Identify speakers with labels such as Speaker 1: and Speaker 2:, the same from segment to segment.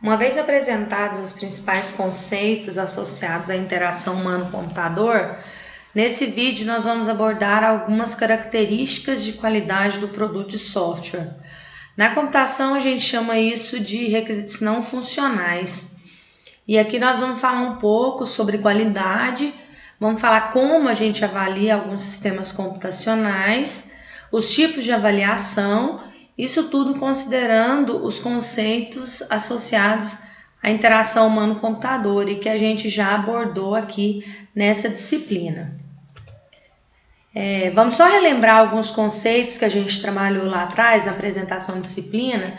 Speaker 1: Uma vez apresentados os principais conceitos associados à interação humano-computador, nesse vídeo nós vamos abordar algumas características de qualidade do produto de software. Na computação a gente chama isso de requisitos não funcionais. E aqui nós vamos falar um pouco sobre qualidade, vamos falar como a gente avalia alguns sistemas computacionais, os tipos de avaliação, isso tudo considerando os conceitos associados à interação humano-computador e que a gente já abordou aqui nessa disciplina. Vamos só relembrar alguns conceitos que a gente trabalhou lá atrás na apresentação da disciplina,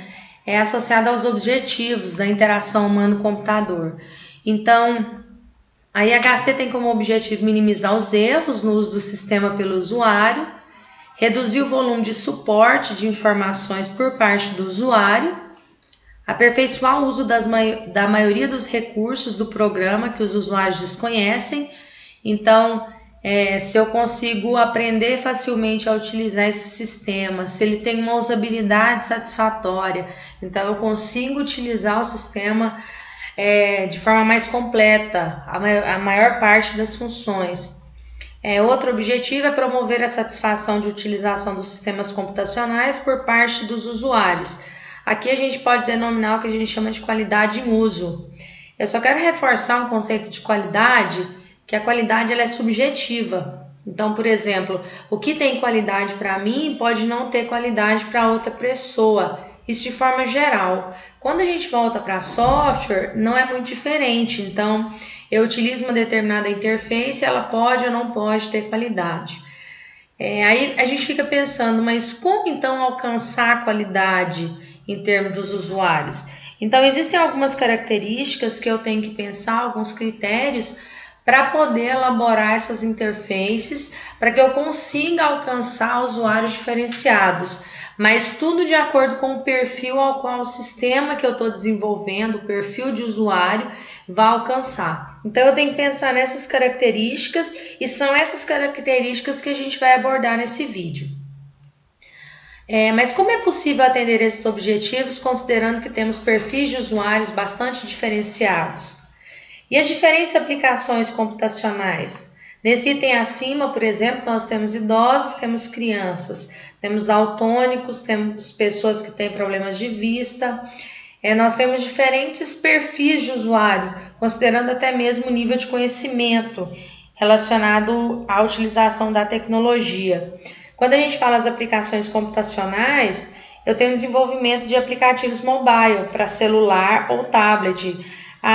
Speaker 1: associado aos objetivos da interação humano-computador. Então, a IHC tem como objetivo minimizar os erros no uso do sistema pelo usuário, reduzir o volume de suporte de informações por parte do usuário, aperfeiçoar o uso da maioria dos recursos do programa que os usuários desconhecem. Então, se eu consigo aprender facilmente a utilizar esse sistema, se ele tem uma usabilidade satisfatória, então eu consigo utilizar o sistema de forma mais completa, a maior parte das funções. Outro objetivo é promover a satisfação de utilização dos sistemas computacionais por parte dos usuários. Aqui a gente pode denominar o que a gente chama de qualidade em uso. Eu só quero reforçar um conceito de qualidade, que a qualidade ela é subjetiva. Então, por exemplo, o que tem qualidade para mim pode não ter qualidade para outra pessoa. Isso de forma geral. Quando a gente volta para software, não é muito diferente. Então, eu utilizo uma determinada interface, ela pode ou não pode ter qualidade. Aí a gente fica pensando, mas como então alcançar a qualidade em termos dos usuários? Então, existem algumas características que eu tenho que pensar, alguns critérios, para poder elaborar essas interfaces, para que eu consiga alcançar usuários diferenciados. Mas tudo de acordo com o perfil ao qual o sistema que eu estou desenvolvendo, o perfil de usuário, vai alcançar. Então eu tenho que pensar nessas características e são essas características que a gente vai abordar nesse vídeo. Mas como é possível atender esses objetivos considerando que temos perfis de usuários bastante diferenciados? E as diferentes aplicações computacionais? Nesse item acima, por exemplo, nós temos idosos, temos crianças, temos daltônicos, temos pessoas que têm problemas de vista. Nós temos diferentes perfis de usuário, considerando até mesmo o nível de conhecimento relacionado à utilização da tecnologia. Quando a gente fala das aplicações computacionais, eu tenho desenvolvimento de aplicativos mobile para celular ou tablet.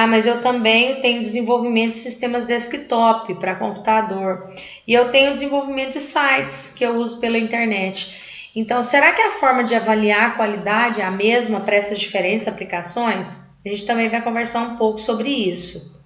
Speaker 1: Mas eu também tenho desenvolvimento de sistemas desktop para computador. E eu tenho desenvolvimento de sites que eu uso pela internet. Então, será que a forma de avaliar a qualidade é a mesma para essas diferentes aplicações? A gente também vai conversar um pouco sobre isso.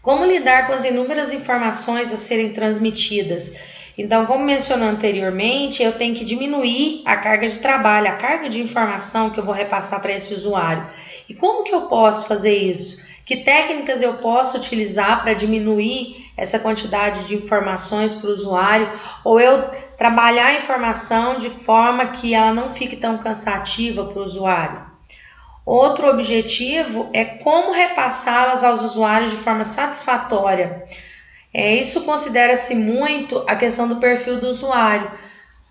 Speaker 1: Como lidar com as inúmeras informações a serem transmitidas? Então, como mencionei anteriormente, eu tenho que diminuir a carga de trabalho, a carga de informação que eu vou repassar para esse usuário. E como que eu posso fazer isso? Que técnicas eu posso utilizar para diminuir essa quantidade de informações para o usuário? Ou eu trabalhar a informação de forma que ela não fique tão cansativa para o usuário? Outro objetivo é como repassá-las aos usuários de forma satisfatória. Isso considera-se muito a questão do perfil do usuário.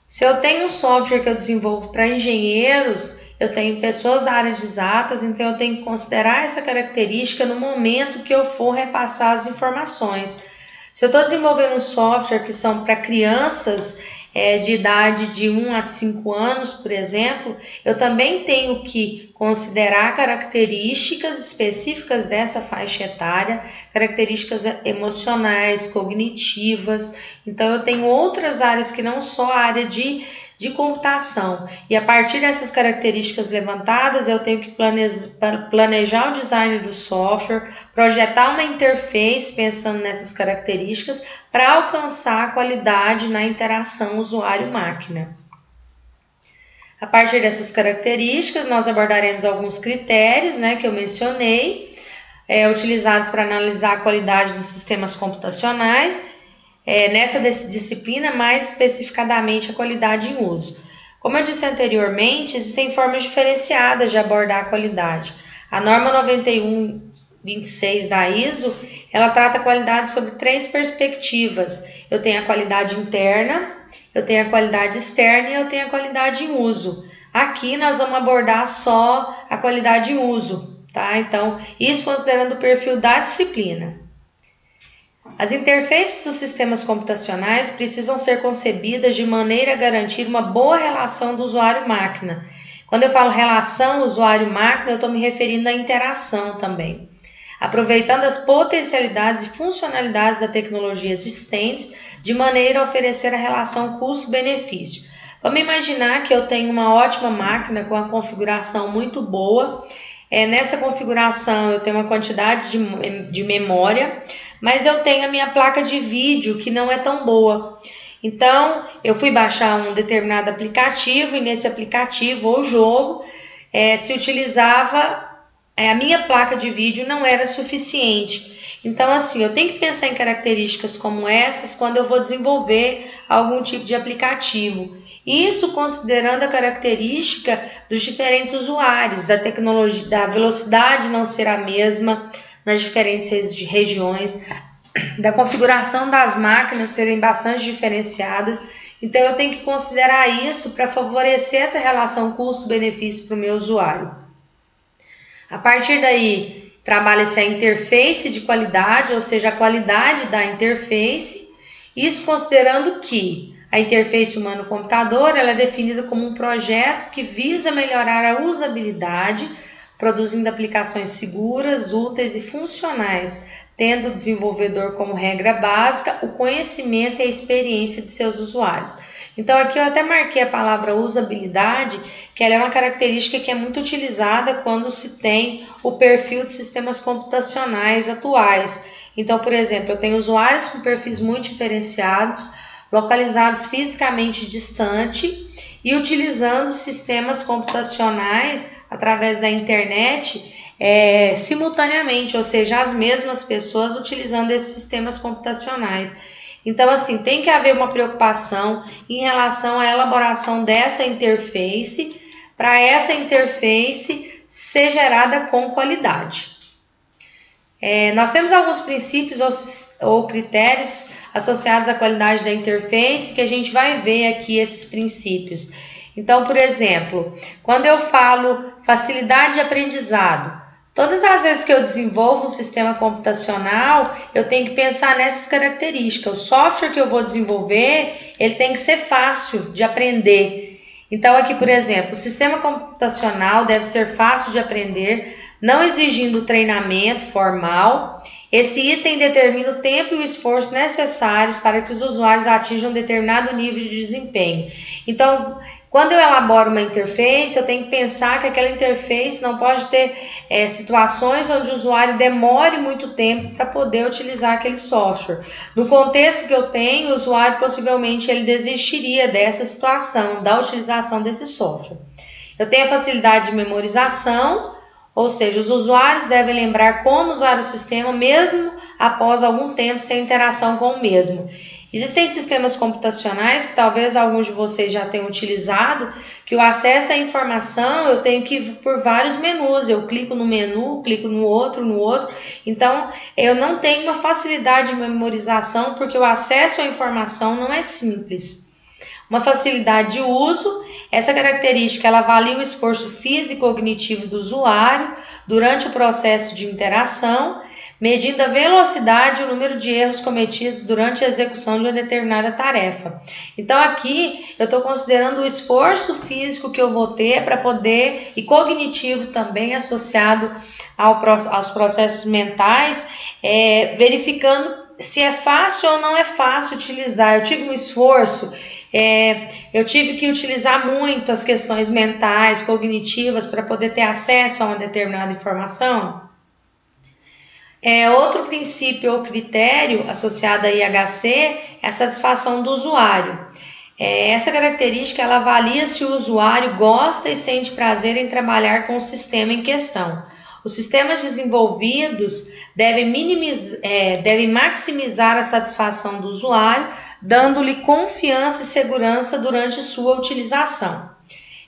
Speaker 1: Se eu tenho um software que eu desenvolvo para engenheiros, eu tenho pessoas da área de exatas, então eu tenho que considerar essa característica no momento que eu for repassar as informações. Se eu estou desenvolvendo um software que são para crianças de idade de 1 a 5 anos, por exemplo, eu também tenho que considerar características específicas dessa faixa etária, características emocionais, cognitivas. Então, eu tenho outras áreas que não só a área de computação. E a partir dessas características levantadas, eu tenho que planejar o design do software, projetar uma interface pensando nessas características para alcançar a qualidade na interação usuário-máquina. A partir dessas características, nós abordaremos alguns critérios, que eu mencionei, utilizados para analisar a qualidade dos sistemas computacionais. Nessa disciplina, mais especificadamente a qualidade em uso. Como eu disse anteriormente, existem formas diferenciadas de abordar a qualidade. A norma 9126 da ISO, ela trata a qualidade sobre 3 perspectivas. Eu tenho a qualidade interna, eu tenho a qualidade externa e eu tenho a qualidade em uso. Aqui nós vamos abordar só a qualidade em uso, tá? Então, isso considerando o perfil da disciplina. As interfaces dos sistemas computacionais precisam ser concebidas de maneira a garantir uma boa relação do usuário-máquina. Quando eu falo relação usuário-máquina, eu estou me referindo à interação também, aproveitando as potencialidades e funcionalidades da tecnologia existentes, de maneira a oferecer a relação custo-benefício. Vamos imaginar que eu tenho uma ótima máquina com uma configuração muito boa. Nessa configuração eu tenho uma quantidade de memória, mas eu tenho a minha placa de vídeo que não é tão boa. Então, eu fui baixar um determinado aplicativo e nesse aplicativo ou jogo se utilizava a minha placa de vídeo não era suficiente. Então, assim, eu tenho que pensar em características como essas quando eu vou desenvolver algum tipo de aplicativo. Isso considerando a característica dos diferentes usuários, da tecnologia, da velocidade não ser a mesma nas diferentes regiões, da configuração das máquinas serem bastante diferenciadas. Então, eu tenho que considerar isso para favorecer essa relação custo-benefício para o meu usuário. A partir daí, trabalha-se a interface de qualidade, ou seja, a qualidade da interface, isso considerando que a interface humano-computador ela é definida como um projeto que visa melhorar a usabilidade, produzindo aplicações seguras, úteis e funcionais, tendo o desenvolvedor como regra básica o conhecimento e a experiência de seus usuários. Então aqui eu até marquei a palavra usabilidade, que ela é uma característica que é muito utilizada quando se tem o perfil de sistemas computacionais atuais. Então, por exemplo, eu tenho usuários com perfis muito diferenciados, localizados fisicamente distante e utilizando sistemas computacionais através da internet simultaneamente, ou seja, as mesmas pessoas utilizando esses sistemas computacionais. Então, assim, tem que haver uma preocupação em relação à elaboração dessa interface, para essa interface ser gerada com qualidade. Nós temos alguns princípios ou critérios associados à qualidade da interface, que a gente vai ver aqui esses princípios. Então, por exemplo, quando eu falo facilidade de aprendizado, todas as vezes que eu desenvolvo um sistema computacional, eu tenho que pensar nessas características. O software que eu vou desenvolver, ele tem que ser fácil de aprender. Então, aqui, por exemplo, o sistema computacional deve ser fácil de aprender, não exigindo treinamento formal. Esse item determina o tempo e o esforço necessários para que os usuários atinjam um determinado nível de desempenho. Então, quando eu elaboro uma interface, eu tenho que pensar que aquela interface não pode ter situações onde o usuário demore muito tempo para poder utilizar aquele software. No contexto que eu tenho, o usuário possivelmente ele desistiria dessa situação, da utilização desse software. Eu tenho a facilidade de memorização, ou seja, os usuários devem lembrar como usar o sistema mesmo após algum tempo sem interação com o mesmo. Existem sistemas computacionais que talvez alguns de vocês já tenham utilizado, que o acesso à informação eu tenho que ir por vários menus, eu clico no menu, clico no outro, então eu não tenho uma facilidade de memorização porque o acesso à informação não é simples. Uma facilidade de uso, essa característica ela avalia o esforço físico e cognitivo do usuário durante o processo de interação, medindo a velocidade e o número de erros cometidos durante a execução de uma determinada tarefa. Então aqui eu estou considerando o esforço físico que eu vou ter para poder, e cognitivo também associado aos processos mentais, verificando se é fácil ou não é fácil utilizar. Eu tive um esforço, eu tive que utilizar muito as questões mentais, cognitivas, para poder ter acesso a uma determinada informação. Outro princípio ou critério associado a IHC é a satisfação do usuário. Essa característica ela avalia se o usuário gosta e sente prazer em trabalhar com o sistema em questão. Os sistemas desenvolvidos devem maximizar a satisfação do usuário, dando-lhe confiança e segurança durante sua utilização.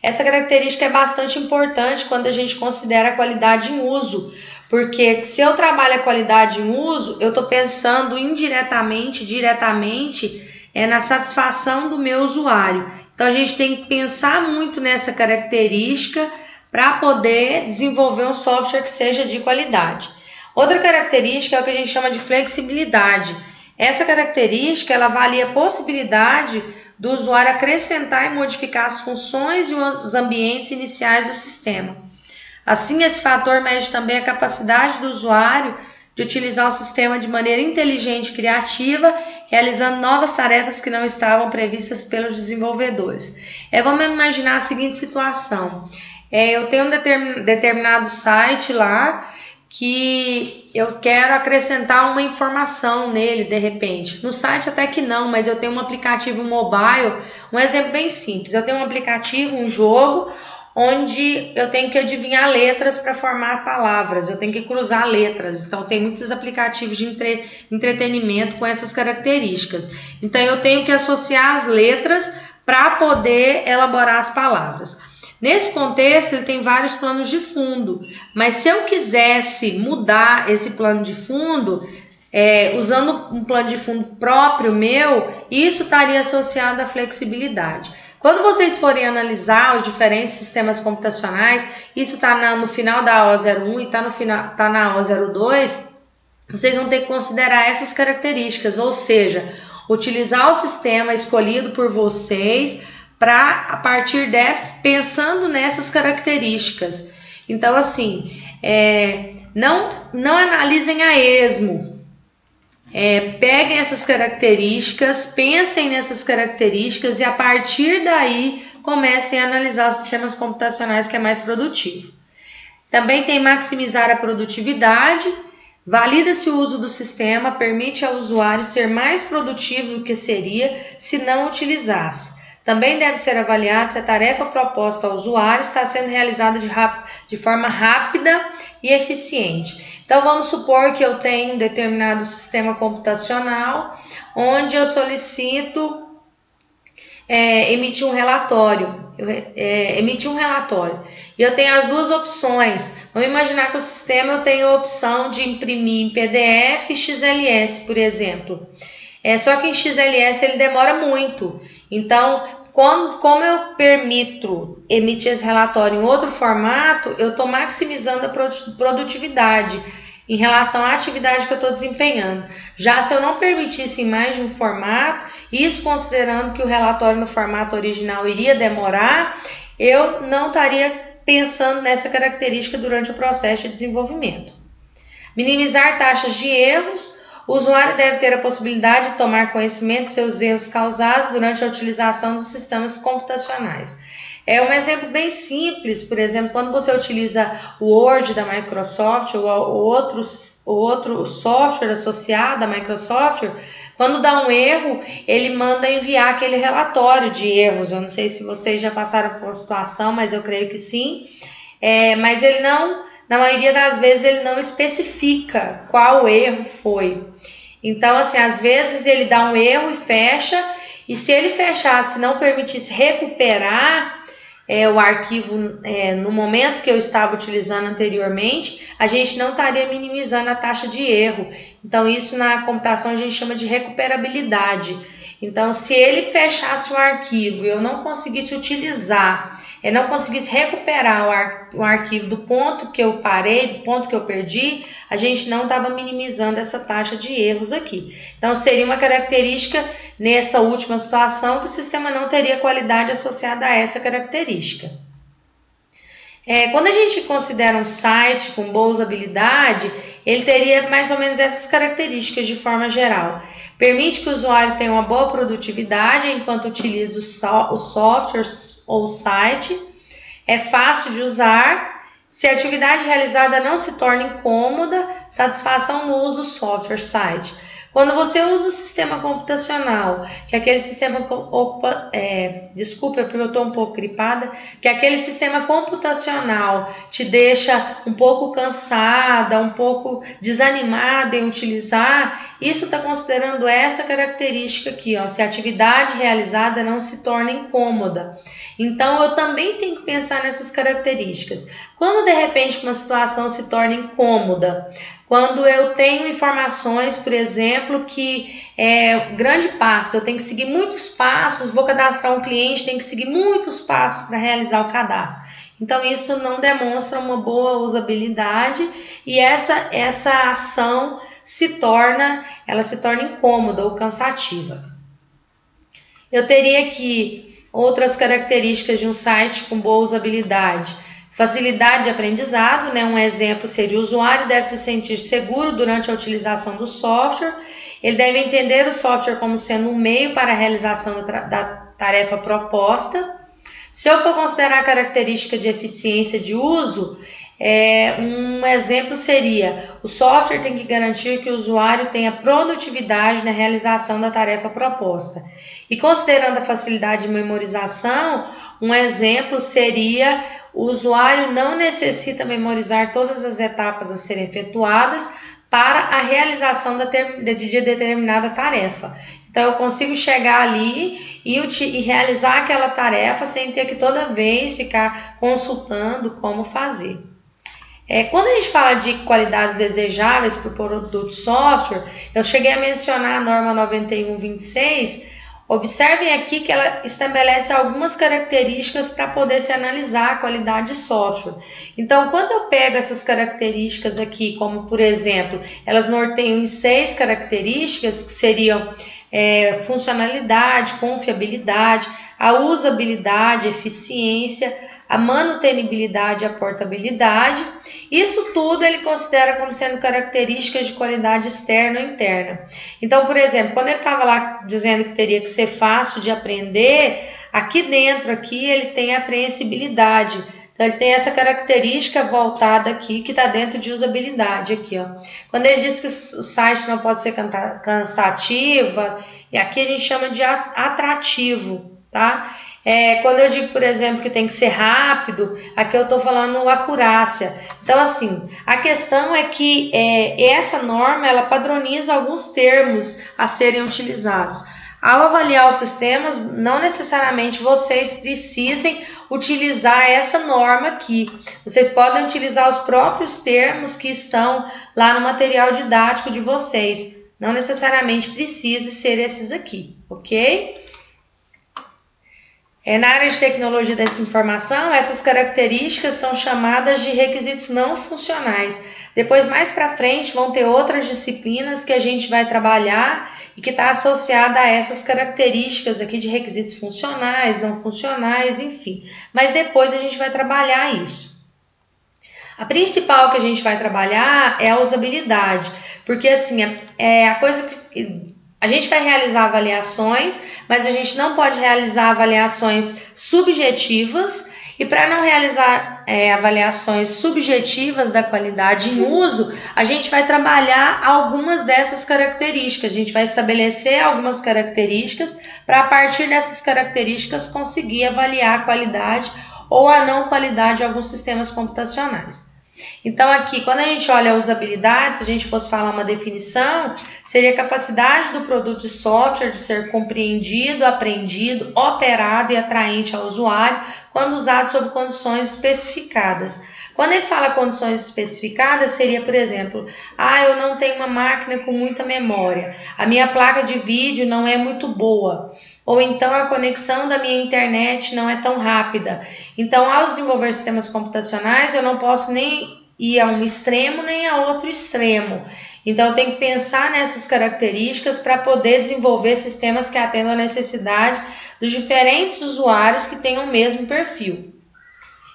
Speaker 1: Essa característica é bastante importante quando a gente considera a qualidade em uso, porque se eu trabalho a qualidade em uso, eu estou pensando indiretamente, diretamente, na satisfação do meu usuário. Então a gente tem que pensar muito nessa característica para poder desenvolver um software que seja de qualidade. Outra característica é o que a gente chama de flexibilidade. Essa característica ela avalia a possibilidade do usuário acrescentar e modificar as funções e os ambientes iniciais do sistema. Assim, esse fator mede também a capacidade do usuário de utilizar o sistema de maneira inteligente e criativa, realizando novas tarefas que não estavam previstas pelos desenvolvedores. Vamos imaginar a seguinte situação. Eu tenho um determinado site lá que eu quero acrescentar uma informação nele de repente. No site até que não, mas eu tenho um aplicativo mobile, um exemplo bem simples. Eu tenho um aplicativo, um jogo, onde eu tenho que adivinhar letras para formar palavras, eu tenho que cruzar letras. Então tem muitos aplicativos de entretenimento com essas características. Então eu tenho que associar as letras para poder elaborar as palavras. Nesse contexto, ele tem vários planos de fundo, mas se eu quisesse mudar esse plano de fundo, usando um plano de fundo próprio meu, isso estaria associado à flexibilidade. Quando vocês forem analisar os diferentes sistemas computacionais, isso está no final da AO01 e está na AO02, vocês vão ter que considerar essas características, ou seja, utilizar o sistema escolhido por vocês para, a partir dessas, pensando nessas características. Então, assim, não analisem a esmo. Peguem essas características, pensem nessas características e, a partir daí, comecem a analisar os sistemas computacionais que é mais produtivo. Também tem maximizar a produtividade. Valida-se o uso do sistema, permite ao usuário ser mais produtivo do que seria se não utilizasse. Também deve ser avaliado se a tarefa proposta ao usuário está sendo realizada de forma rápida e eficiente. Então, vamos supor que eu tenho um determinado sistema computacional onde eu solicito emitir um relatório. E eu tenho as duas opções. Vamos imaginar que o sistema eu tenho a opção de imprimir em PDF e XLS, por exemplo. Só que em XLS ele demora muito. Então, como eu permito emitir esse relatório em outro formato, eu estou maximizando a produtividade em relação à atividade que eu estou desempenhando. Já se eu não permitisse em mais de um formato, isso considerando que o relatório no formato original iria demorar, eu não estaria pensando nessa característica durante o processo de desenvolvimento. Minimizar taxas de erros. O usuário deve ter a possibilidade de tomar conhecimento de seus erros causados durante a utilização dos sistemas computacionais. Um exemplo bem simples, por exemplo, quando você utiliza o Word da Microsoft ou outro software associado à Microsoft, quando dá um erro, ele manda enviar aquele relatório de erros. Eu não sei se vocês já passaram por uma situação, mas eu creio que sim. Mas ele não, na maioria das vezes, ele não especifica qual erro foi. Então, assim, às vezes ele dá um erro e fecha, e se ele fechasse e não permitisse recuperar o arquivo no momento que eu estava utilizando anteriormente, a gente não estaria minimizando a taxa de erro. Então, isso na computação a gente chama de recuperabilidade. Então, se ele fechasse o arquivo e eu não conseguisse utilizar, não conseguisse recuperar o arquivo do ponto que eu parei, do ponto que eu perdi, a gente não estava minimizando essa taxa de erros aqui. Então, seria uma característica nessa última situação que o sistema não teria qualidade associada a essa característica. Quando a gente considera um site com boa usabilidade, ele teria mais ou menos essas características de forma geral. Permite que o usuário tenha uma boa produtividade enquanto utiliza o software ou o site. É fácil de usar. Se a atividade realizada não se torna incômoda, satisfação no uso do software site. Quando você usa o sistema computacional, que aquele sistema desculpa, porque eu estou um pouco gripada, que aquele sistema computacional te deixa um pouco cansada, um pouco desanimada em utilizar, Isso está considerando essa característica aqui, ó, se a atividade realizada não se torna incômoda. Então, eu também tenho que pensar nessas características. Quando, de repente, uma situação se torna incômoda, quando eu tenho informações, por exemplo, que é grande passo, eu tenho que seguir muitos passos, vou cadastrar um cliente, tenho que seguir muitos passos para realizar o cadastro. Então, isso não demonstra uma boa usabilidade e essa ação se torna incômoda ou cansativa. Eu teria aqui outras características de um site com boa usabilidade. Facilidade de aprendizado, né? Um exemplo seria: o usuário deve se sentir seguro durante a utilização do software, ele deve entender o software como sendo um meio para a realização da tarefa proposta. Se eu for considerar características de eficiência de uso, um exemplo seria: o software tem que garantir que o usuário tenha produtividade na realização da tarefa proposta. E considerando a facilidade de memorização, um exemplo seria: o usuário não necessita memorizar todas as etapas a serem efetuadas para a realização de determinada tarefa. Então, eu consigo chegar ali e realizar aquela tarefa sem ter que toda vez ficar consultando como fazer. Quando a gente fala de qualidades desejáveis para o produto de software, eu cheguei a mencionar a norma 9126. Observem aqui que ela estabelece algumas características para poder se analisar a qualidade de software. Então, quando eu pego essas características aqui, como por exemplo, elas norteiam em 6 características, que seriam funcionalidade, confiabilidade, a usabilidade, eficiência, a manutenibilidade e a portabilidade. Isso tudo ele considera como sendo características de qualidade externa ou interna. Então, por exemplo, quando ele estava lá dizendo que teria que ser fácil de aprender, aqui dentro ele tem a apreensibilidade. Então, ele tem essa característica voltada aqui, que está dentro de usabilidade aqui, ó. Quando ele diz que o site não pode ser cansativo, e aqui a gente chama de atrativo, tá? Quando eu digo, por exemplo, que tem que ser rápido, aqui eu estou falando acurácia. Então, assim, a questão é que essa norma, ela padroniza alguns termos a serem utilizados. Ao avaliar os sistemas, não necessariamente vocês precisem utilizar essa norma aqui. Vocês podem utilizar os próprios termos que estão lá no material didático de vocês. Não necessariamente precisa ser esses aqui, ok? Na área de tecnologia da informação, essas características são chamadas de requisitos não funcionais. Depois, mais para frente, vão ter outras disciplinas que a gente vai trabalhar e que está associada a essas características aqui de requisitos funcionais, não funcionais, enfim. Mas depois a gente vai trabalhar isso. A principal que a gente vai trabalhar é a usabilidade, porque assim, a coisa que... A gente vai realizar avaliações, mas a gente não pode realizar avaliações subjetivas. E para não realizar avaliações subjetivas da qualidade em uso, a gente vai trabalhar algumas dessas características. A gente vai estabelecer algumas características para, a partir dessas características, conseguir avaliar a qualidade ou a não qualidade de alguns sistemas computacionais. Então, aqui, quando a gente olha a usabilidade, se a gente fosse falar uma definição, seria a capacidade do produto de software de ser compreendido, aprendido, operado e atraente ao usuário quando usado sob condições especificadas. Quando ele fala condições especificadas, seria, por exemplo, eu não tenho uma máquina com muita memória, a minha placa de vídeo não é muito boa, ou então a conexão da minha internet não é tão rápida. Então, ao desenvolver sistemas computacionais, eu não posso nem ir a um extremo nem a outro extremo. Então, eu tenho que pensar nessas características para poder desenvolver sistemas que atendam à necessidade dos diferentes usuários que tenham o mesmo perfil.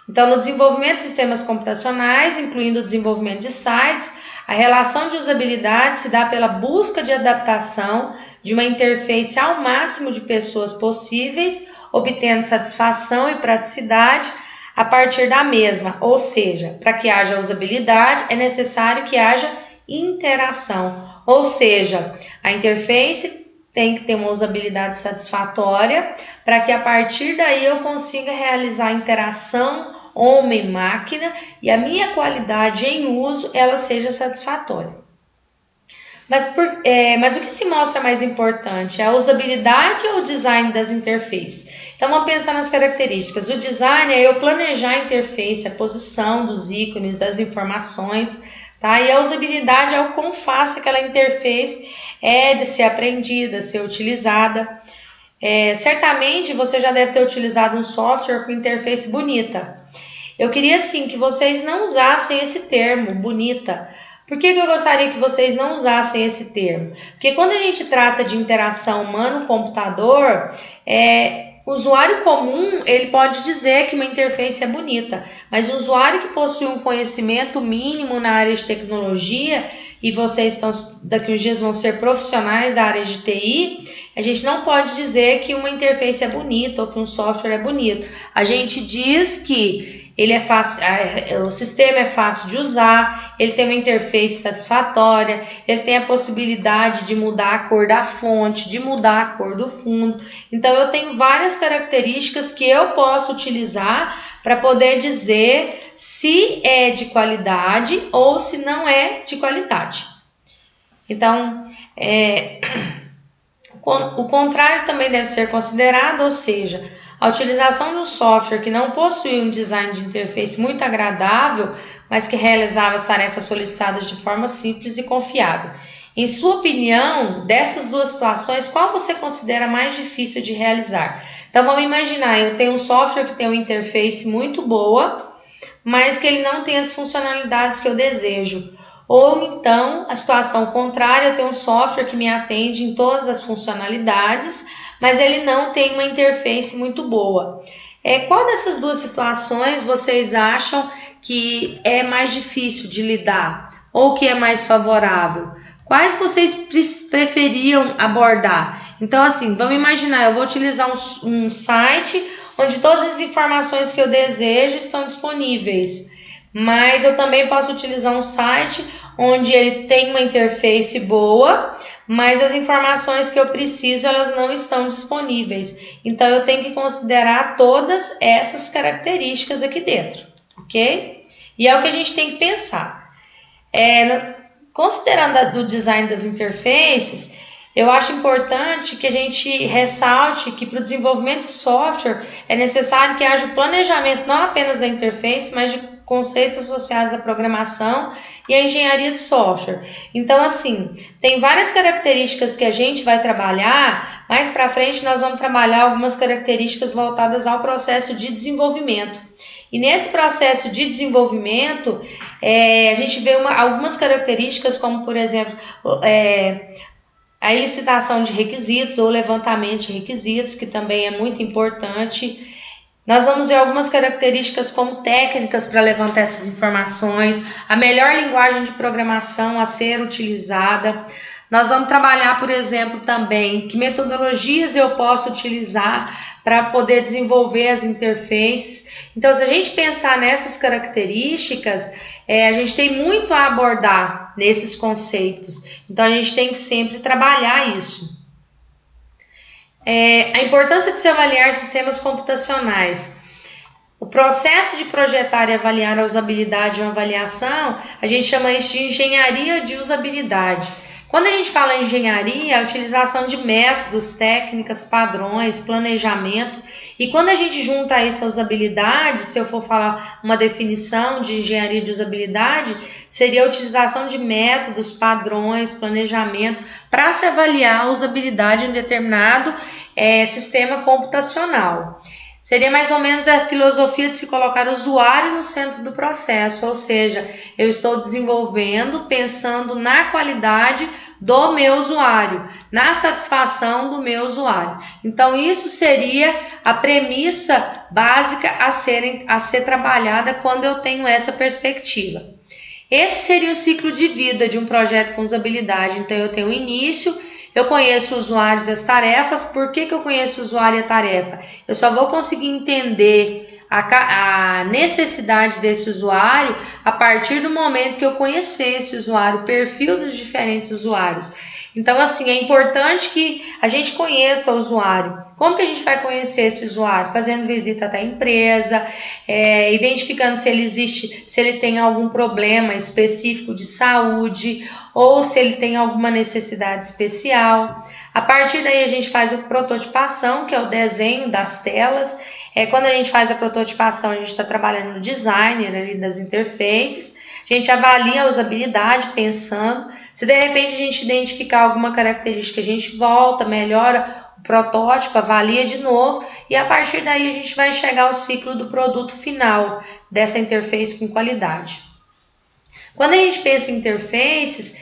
Speaker 1: Então, no desenvolvimento de sistemas computacionais, incluindo o desenvolvimento de sites, a relação de usabilidade se dá pela busca de adaptação de uma interface ao máximo de pessoas possíveis, obtendo satisfação e praticidade a partir da mesma. Ou seja, para que haja usabilidade, é necessário que haja interação. Ou seja, a interface tem que ter uma usabilidade satisfatória para que, a partir daí, eu consiga realizar a interação homem-máquina e a minha qualidade em uso ela seja satisfatória. Mas o que se mostra mais importante? É a usabilidade ou o design das interfaces? Então vamos pensar nas características. O design é eu planejar a interface, a posição dos ícones, das informações, tá? E a usabilidade é o quão fácil aquela interface é de ser aprendida, ser utilizada. Certamente você já deve ter utilizado um software com interface bonita. Eu queria sim que vocês não usassem esse termo, bonita. Por que eu gostaria que vocês não usassem esse termo? Porque quando a gente trata de interação humano-computador, o usuário comum ele pode dizer que uma interface é bonita, mas o usuário que possui um conhecimento mínimo na área de tecnologia, e vocês daqui uns dias vão ser profissionais da área de TI, a gente não pode dizer que uma interface é bonita ou que um software é bonito. A gente diz que ele é fácil, o sistema é fácil de usar, ele tem uma interface satisfatória, ele tem a possibilidade de mudar a cor da fonte, de mudar a cor do fundo. Então eu tenho várias características que eu posso utilizar para poder dizer se é de qualidade ou se não é de qualidade. Então, o contrário também deve ser considerado, ou seja, a utilização de um software que não possui um design de interface muito agradável, mas que realizava as tarefas solicitadas de forma simples e confiável. Em sua opinião, dessas duas situações, qual você considera mais difícil de realizar? Então vamos imaginar, eu tenho um software que tem uma interface muito boa, mas que ele não tem as funcionalidades que eu desejo. Ou então, a situação contrária, eu tenho um software que me atende em todas as funcionalidades, mas ele não tem uma interface muito boa. Qual dessas duas situações vocês acham que é mais difícil de lidar ou que é mais favorável? Quais vocês preferiam abordar? Então, assim, vamos imaginar, eu vou utilizar um site onde todas as informações que eu desejo estão disponíveis, mas eu também posso utilizar um site onde ele tem uma interface boa, mas as informações que eu preciso, elas não estão disponíveis. Então, eu tenho que considerar todas essas características aqui dentro, ok? E é o que a gente tem que pensar. Considerando o design das interfaces, eu acho importante que a gente ressalte que para o desenvolvimento de software é necessário que haja o planejamento não apenas da interface, mas de conceitos associados à programação e à engenharia de software. Então, assim, tem várias características que a gente vai trabalhar, mais para frente nós vamos trabalhar algumas características voltadas ao processo de desenvolvimento. E nesse processo de desenvolvimento, a gente vê algumas características, como, por exemplo, a elicitação de requisitos ou levantamento de requisitos, que também é muito importante. Nós vamos ver algumas características como técnicas para levantar essas informações, a melhor linguagem de programação a ser utilizada. Nós vamos trabalhar, por exemplo, também que metodologias eu posso utilizar para poder desenvolver as interfaces. Então, se a gente pensar nessas características, a gente tem muito a abordar nesses conceitos. Então, a gente tem que sempre trabalhar isso. A importância de se avaliar sistemas computacionais. O processo de projetar e avaliar a usabilidade de uma avaliação, a gente chama isso de engenharia de usabilidade. Quando a gente fala em engenharia, é a utilização de métodos, técnicas, padrões, planejamento. E quando a gente junta isso à usabilidade, se eu for falar uma definição de engenharia de usabilidade, seria a utilização de métodos, padrões, planejamento para se avaliar a usabilidade em um determinado sistema computacional. Seria mais ou menos a filosofia de se colocar o usuário no centro do processo, ou seja, eu estou desenvolvendo pensando na qualidade do meu usuário, na satisfação do meu usuário. Então, isso seria a premissa básica a ser trabalhada quando eu tenho essa perspectiva. Esse seria o ciclo de vida de um projeto com usabilidade. Então, eu tenho o início, eu conheço os usuários e as tarefas. Por que eu conheço o usuário e a tarefa? Eu só vou conseguir entender a necessidade desse usuário a partir do momento que eu conhecer esse usuário, o perfil dos diferentes usuários. Então, assim, é importante que a gente conheça o usuário. Como que a gente vai conhecer esse usuário? Fazendo visita até a empresa, identificando se ele existe, se ele tem algum problema específico de saúde ou se ele tem alguma necessidade especial. A partir daí a gente faz a prototipação, que é o desenho das telas. Quando a gente faz a prototipação, a gente está trabalhando no designer ali das interfaces. A gente avalia a usabilidade pensando. Se de repente a gente identificar alguma característica, a gente volta, melhora o protótipo, avalia de novo e a partir daí a gente vai chegar ao ciclo do produto final dessa interface com qualidade. Quando a gente pensa em interfaces,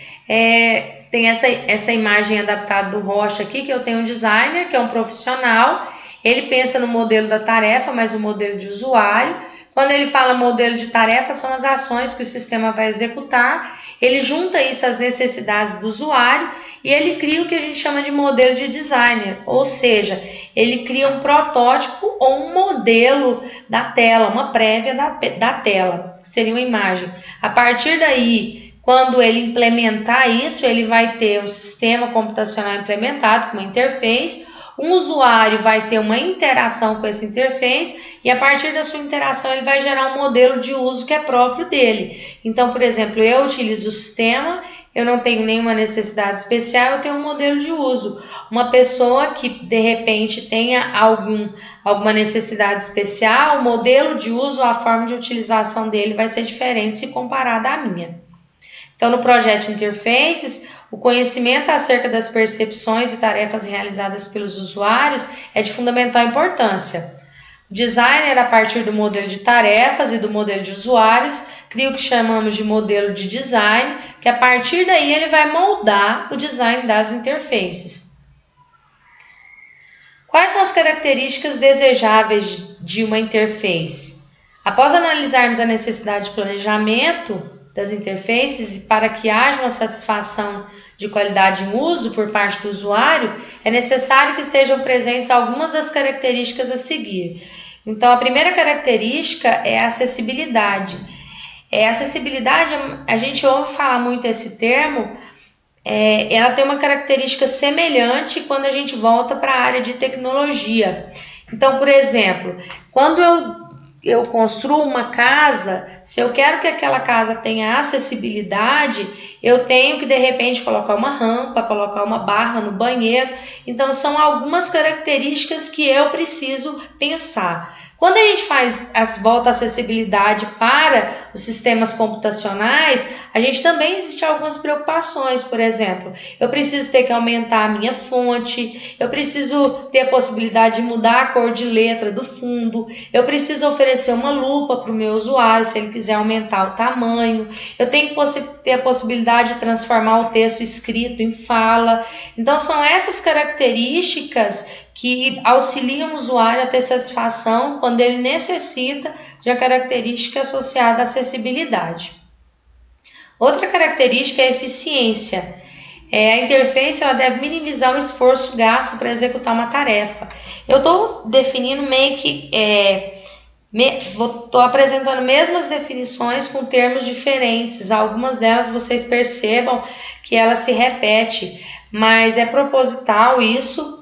Speaker 1: tem essa imagem adaptada do Rocha aqui, que eu tenho um designer, que é um profissional, ele pensa no modelo da tarefa, mas o modelo de usuário. Quando ele fala modelo de tarefa, são as ações que o sistema vai executar, ele junta isso às necessidades do usuário e ele cria o que a gente chama de modelo de designer, ou seja, ele cria um protótipo ou um modelo da tela, uma prévia da tela, que seria uma imagem. A partir daí, quando ele implementar isso, ele vai ter um sistema computacional implementado com uma interface. Um usuário vai ter uma interação com essa interface e a partir da sua interação ele vai gerar um modelo de uso que é próprio dele. Então, por exemplo, eu utilizo o sistema, eu não tenho nenhuma necessidade especial, eu tenho um modelo de uso. Uma pessoa que de repente tenha alguma necessidade especial, o modelo de uso, a forma de utilização dele vai ser diferente se comparada à minha. Então, no projeto de interfaces, o conhecimento acerca das percepções e tarefas realizadas pelos usuários é de fundamental importância. O designer, a partir do modelo de tarefas e do modelo de usuários, cria o que chamamos de modelo de design, que a partir daí ele vai moldar o design das interfaces. Quais são as características desejáveis de uma interface? Após analisarmos a necessidade de planejamento das interfaces e para que haja uma satisfação de qualidade em uso por parte do usuário, é necessário que estejam presentes algumas das características a seguir. Então, a primeira característica é a acessibilidade. Acessibilidade, a gente ouve falar muito esse termo, ela tem uma característica semelhante quando a gente volta para a área de tecnologia. Então, por exemplo, quando eu construo uma casa, se eu quero que aquela casa tenha acessibilidade, eu tenho que de repente colocar uma rampa, colocar uma barra no banheiro. Então são algumas características que eu preciso pensar. Quando a gente volta a acessibilidade para os sistemas computacionais, a gente também existe algumas preocupações. Por exemplo, eu preciso ter que aumentar a minha fonte, eu preciso ter a possibilidade de mudar a cor de letra do fundo, eu preciso oferecer uma lupa para o meu usuário se ele quiser aumentar o tamanho, eu tenho que ter a possibilidade de transformar o texto escrito em fala. Então são essas características que auxiliam o usuário a ter satisfação quando ele necessita de uma característica associada à acessibilidade. Outra característica é a eficiência. A interface ela deve minimizar o esforço gasto para executar uma tarefa. Eu estou definindo meio que... Estou apresentando mesmas definições com termos diferentes. Algumas delas vocês percebam que ela se repete, mas é proposital isso.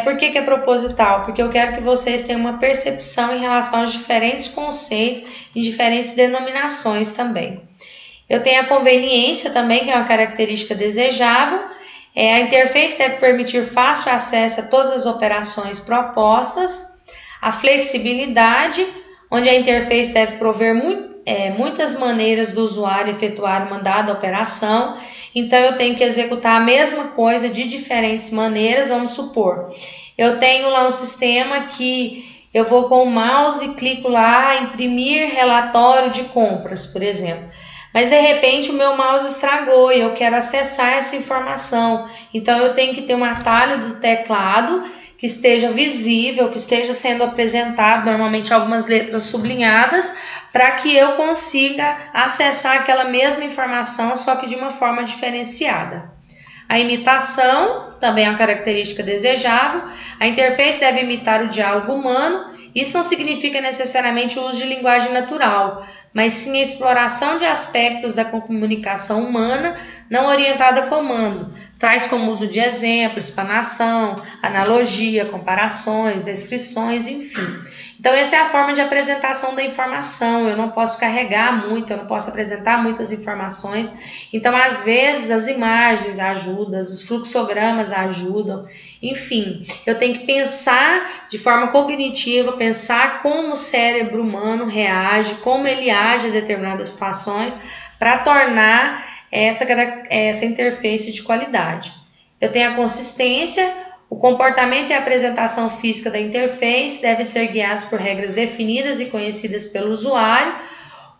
Speaker 1: Por que é proposital? Porque eu quero que vocês tenham uma percepção em relação aos diferentes conceitos e diferentes denominações também. Eu tenho a conveniência também, que é uma característica desejável. A interface deve permitir fácil acesso a todas as operações propostas. A flexibilidade, onde a interface deve prover muitas maneiras do usuário efetuar uma dada operação. Então, eu tenho que executar a mesma coisa de diferentes maneiras. Vamos supor, eu tenho lá um sistema que eu vou com o mouse e clico lá, imprimir relatório de compras, por exemplo. Mas, de repente, o meu mouse estragou e eu quero acessar essa informação. Então, eu tenho que ter um atalho do teclado que esteja visível, que esteja sendo apresentado, normalmente algumas letras sublinhadas, para que eu consiga acessar aquela mesma informação, só que de uma forma diferenciada. A imitação também é uma característica desejável. A interface deve imitar o diálogo humano. Isso não significa necessariamente o uso de linguagem natural, mas sim a exploração de aspectos da comunicação humana não orientada a comando, traz como uso de exemplo, explanação, analogia, comparações, descrições, enfim. Então essa é a forma de apresentação da informação. Eu não posso carregar muito, eu não posso apresentar muitas informações. Então às vezes as imagens ajudam, os fluxogramas ajudam. Enfim, eu tenho que pensar de forma cognitiva, pensar como o cérebro humano reage, como ele age em determinadas situações, para tornar essa interface de qualidade. Eu tenho a consistência, o comportamento e a apresentação física da interface devem ser guiados por regras definidas e conhecidas pelo usuário.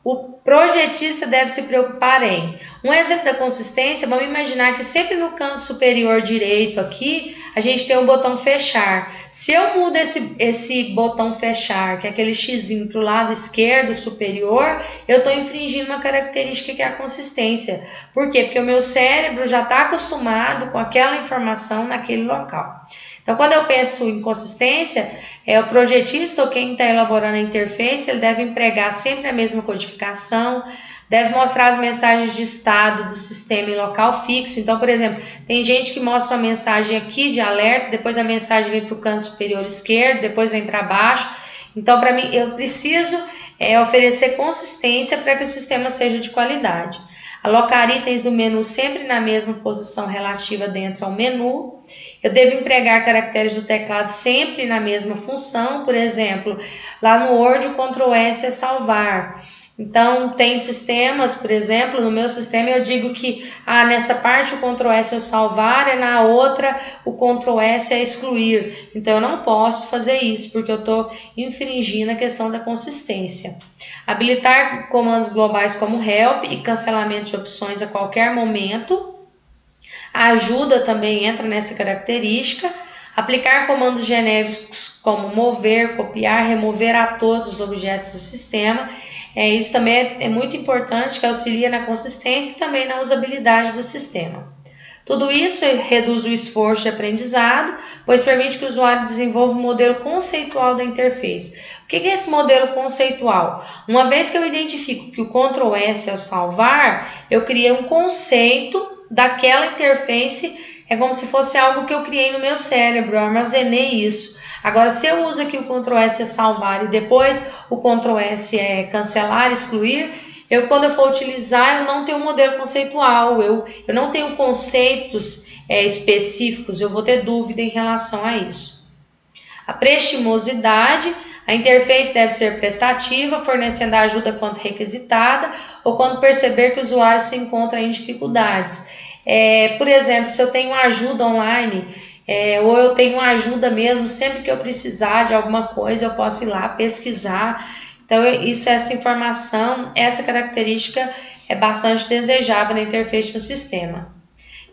Speaker 1: O projetista deve se preocupar em... Um exemplo da consistência, vamos imaginar que sempre no canto superior direito aqui, a gente tem o botão fechar. Se eu mudo esse botão fechar, que é aquele xizinho para o lado esquerdo superior, eu estou infringindo uma característica que é a consistência. Por quê? Porque o meu cérebro já está acostumado com aquela informação naquele local. Então, quando eu penso em consistência, o projetista ou quem está elaborando a interface, ele deve empregar sempre a mesma codificação, deve mostrar as mensagens de estado do sistema em local fixo. Então, por exemplo, tem gente que mostra uma mensagem aqui de alerta, depois a mensagem vem para o canto superior esquerdo, depois vem para baixo. Então, para mim, eu preciso oferecer consistência para que o sistema seja de qualidade. Alocar itens do menu sempre na mesma posição relativa dentro ao menu. Eu devo empregar caracteres do teclado sempre na mesma função. Por exemplo, lá no Word o Ctrl S é salvar. Então, tem sistemas, por exemplo, no meu sistema eu digo que nessa parte o Ctrl S é o salvar e na outra o Ctrl S é excluir. Então, eu não posso fazer isso porque eu estou infringindo a questão da consistência. Habilitar comandos globais como help e cancelamento de opções a qualquer momento. A ajuda também entra nessa característica. Aplicar comandos genéricos como mover, copiar, remover a todos os objetos do sistema. Isso também é muito importante, que auxilia na consistência e também na usabilidade do sistema. Tudo isso reduz o esforço de aprendizado, pois permite que o usuário desenvolva um modelo conceitual da interface. O que é esse modelo conceitual? Uma vez que eu identifico que o Ctrl S é o salvar, eu criei um conceito daquela interface, é como se fosse algo que eu criei no meu cérebro, eu armazenei isso. Agora, se eu uso aqui o Ctrl S é salvar e depois o Ctrl S é cancelar, excluir, quando eu for utilizar, eu não tenho um modelo conceitual, eu não tenho conceitos específicos, eu vou ter dúvida em relação a isso. A prestimosidade, a interface deve ser prestativa, fornecendo a ajuda quando requisitada ou quando perceber que o usuário se encontra em dificuldades. Por exemplo, se eu tenho ajuda online, ou eu tenho ajuda mesmo, sempre que eu precisar de alguma coisa, eu posso ir lá pesquisar. Então, essa informação, essa característica é bastante desejável na interface do sistema.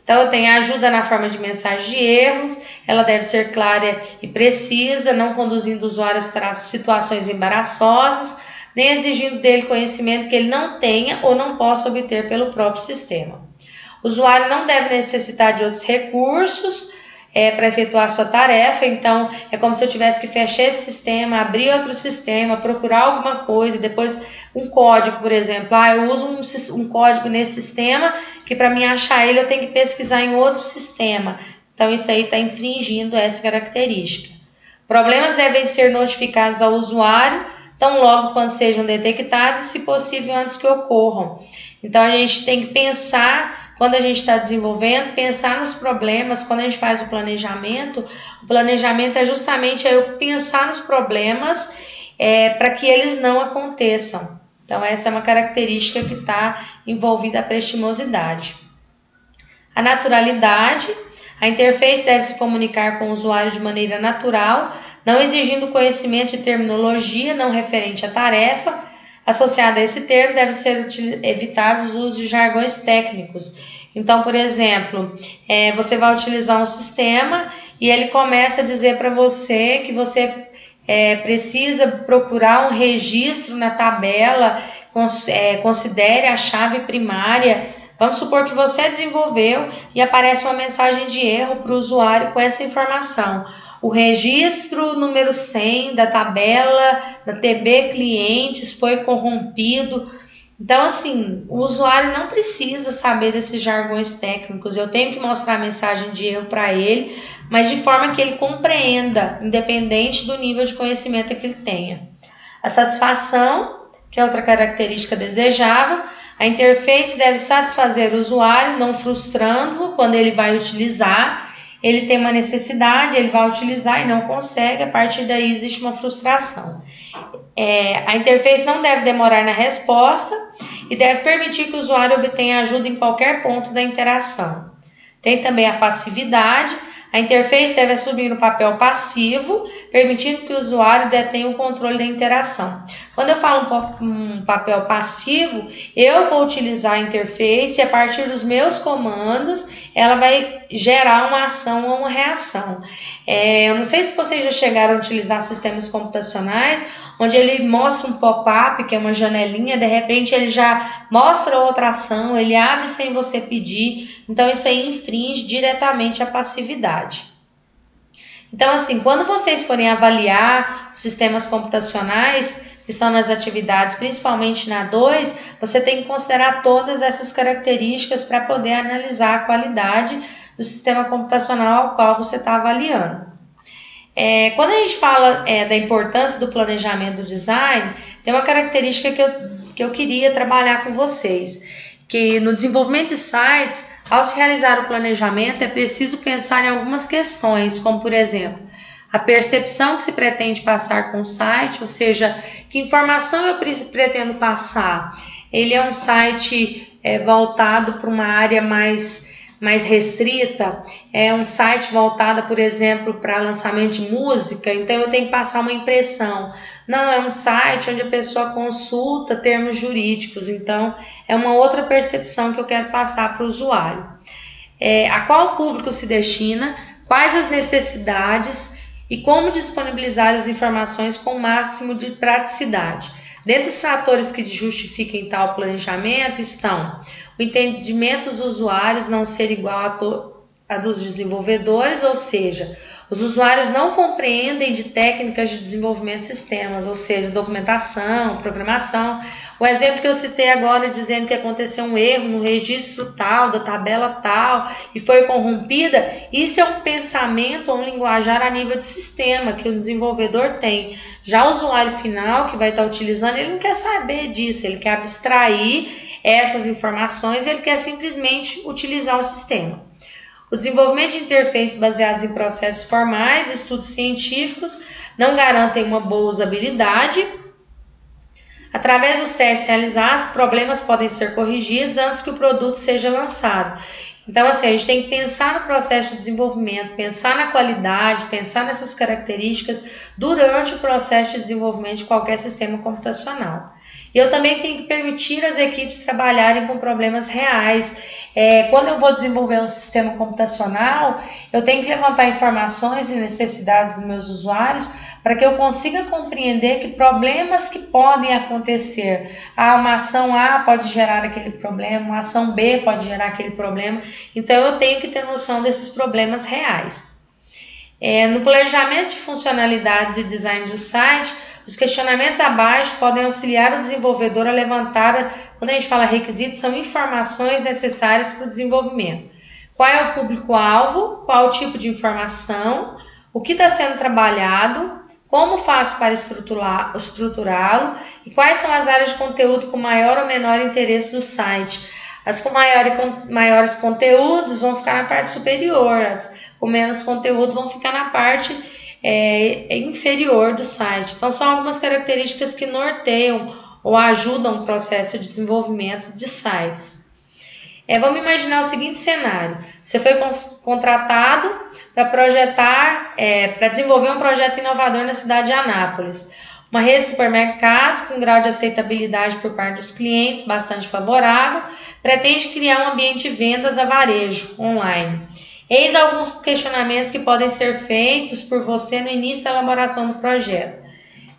Speaker 1: Então, eu tenho ajuda na forma de mensagem de erros, ela deve ser clara e precisa, não conduzindo o usuário a situações embaraçosas, nem exigindo dele conhecimento que ele não tenha ou não possa obter pelo próprio sistema. O usuário não deve necessitar de outros recursos para efetuar a sua tarefa, então é como se eu tivesse que fechar esse sistema, abrir outro sistema, procurar alguma coisa, depois um código, por exemplo. Eu uso um código nesse sistema que para mim achar ele eu tenho que pesquisar em outro sistema. Então isso aí está infringindo essa característica. Problemas devem ser notificados ao usuário, tão logo quando sejam detectados e, se possível, antes que ocorram. Então a gente tem que pensar, quando a gente está desenvolvendo, pensar nos problemas. Quando a gente faz o planejamento é justamente eu pensar nos problemas para que eles não aconteçam. Então essa é uma característica que está envolvida a prestimosidade. A naturalidade, a interface deve se comunicar com o usuário de maneira natural, não exigindo conhecimento de terminologia não referente à tarefa. Associado a esse termo, deve ser evitados os usos de jargões técnicos. Então, por exemplo, você vai utilizar um sistema e ele começa a dizer para você que você precisa procurar um registro na tabela, considere a chave primária. Vamos supor que você desenvolveu e aparece uma mensagem de erro para o usuário com essa informação. O registro número 100 da tabela da TB Clientes foi corrompido. Então, assim, o usuário não precisa saber desses jargões técnicos, eu tenho que mostrar a mensagem de erro para ele, mas de forma que ele compreenda, independente do nível de conhecimento que ele tenha. A satisfação, que é outra característica desejável, a interface deve satisfazer o usuário, não frustrando-o quando ele vai utilizar. Ele tem uma necessidade, ele vai utilizar e não consegue, a partir daí existe uma frustração. A interface não deve demorar na resposta e deve permitir que o usuário obtenha ajuda em qualquer ponto da interação. Tem também a passividade. A interface deve assumir um papel passivo, permitindo que o usuário detenha o controle da interação. Quando eu falo um papel passivo, eu vou utilizar a interface e a partir dos meus comandos, ela vai gerar uma ação ou uma reação. Eu não sei se vocês já chegaram a utilizar sistemas computacionais, onde ele mostra um pop-up, que é uma janelinha, de repente ele já mostra outra ação, ele abre sem você pedir, então isso aí infringe diretamente a passividade. Então, assim, quando vocês forem avaliar os sistemas computacionais que estão nas atividades, principalmente na 2, você tem que considerar todas essas características para poder analisar a qualidade do sistema computacional ao qual você está avaliando. Quando a gente fala da importância do planejamento do design, tem uma característica que eu queria trabalhar com vocês, que no desenvolvimento de sites, ao se realizar o planejamento, é preciso pensar em algumas questões, como por exemplo, a percepção que se pretende passar com o site, ou seja, que informação eu pretendo passar. Ele é um site voltado para uma área mais restrita, é um site voltado, por exemplo, para lançamento de música, então eu tenho que passar uma impressão. Não, é um site onde a pessoa consulta termos jurídicos, então é uma outra percepção que eu quero passar para o usuário. A qual público se destina, quais as necessidades e como disponibilizar as informações com o máximo de praticidade. Dentre os fatores que justifiquem tal planejamento estão o entendimento dos usuários não ser igual a dos desenvolvedores, ou seja, os usuários não compreendem de técnicas de desenvolvimento de sistemas, ou seja, documentação, programação. O exemplo que eu citei agora dizendo que aconteceu um erro no registro tal, da tabela tal, e foi corrompida, isso é um pensamento ou um linguajar a nível de sistema que o desenvolvedor tem. Já o usuário final que vai estar utilizando, ele não quer saber disso, ele quer abstrair essas informações, ele quer simplesmente utilizar o sistema. O desenvolvimento de interfaces baseados em processos formais, estudos científicos, não garantem uma boa usabilidade. Através dos testes realizados, problemas podem ser corrigidos antes que o produto seja lançado. Então, assim, a gente tem que pensar no processo de desenvolvimento, pensar na qualidade, pensar nessas características durante o processo de desenvolvimento de qualquer sistema computacional. E eu também tenho que permitir as equipes trabalharem com problemas reais. Quando eu vou desenvolver um sistema computacional, eu tenho que levantar informações e necessidades dos meus usuários para que eu consiga compreender que problemas que podem acontecer. Uma ação A pode gerar aquele problema, uma ação B pode gerar aquele problema. Então, eu tenho que ter noção desses problemas reais. No planejamento de funcionalidades e design do site, os questionamentos abaixo podem auxiliar o desenvolvedor a levantar, quando a gente fala requisitos, são informações necessárias para o desenvolvimento. Qual é o público-alvo, qual o tipo de informação, o que está sendo trabalhado, como faço para estruturá-lo e quais são as áreas de conteúdo com maior ou menor interesse do site. As com maiores conteúdos vão ficar na parte superior, as com menos conteúdo vão ficar na parte inferior do site. Então, são algumas características que norteiam ou ajudam o processo de desenvolvimento de sites. Vamos imaginar o seguinte cenário. Você foi contratado para desenvolver um projeto inovador na cidade de Anápolis. Uma rede de supermercados com grau de aceitabilidade por parte dos clientes bastante favorável, pretende criar um ambiente de vendas a varejo online. Eis alguns questionamentos que podem ser feitos por você no início da elaboração do projeto.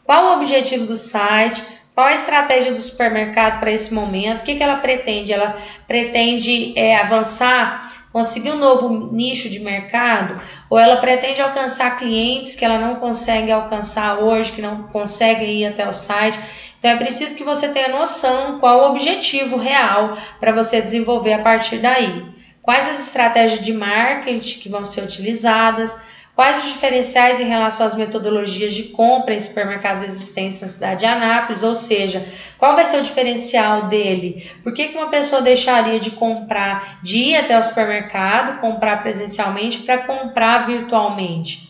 Speaker 1: Qual o objetivo do site? Qual a estratégia do supermercado para esse momento? O que ela pretende? Ela pretende avançar, conseguir um novo nicho de mercado? Ou ela pretende alcançar clientes que ela não consegue alcançar hoje, que não conseguem ir até o site? Então é preciso que você tenha noção qual o objetivo real para você desenvolver a partir daí. Quais as estratégias de marketing que vão ser utilizadas, quais os diferenciais em relação às metodologias de compra em supermercados existentes na cidade de Anápolis, ou seja, qual vai ser o diferencial dele? Por que uma pessoa deixaria de comprar, de ir até o supermercado, comprar presencialmente para comprar virtualmente?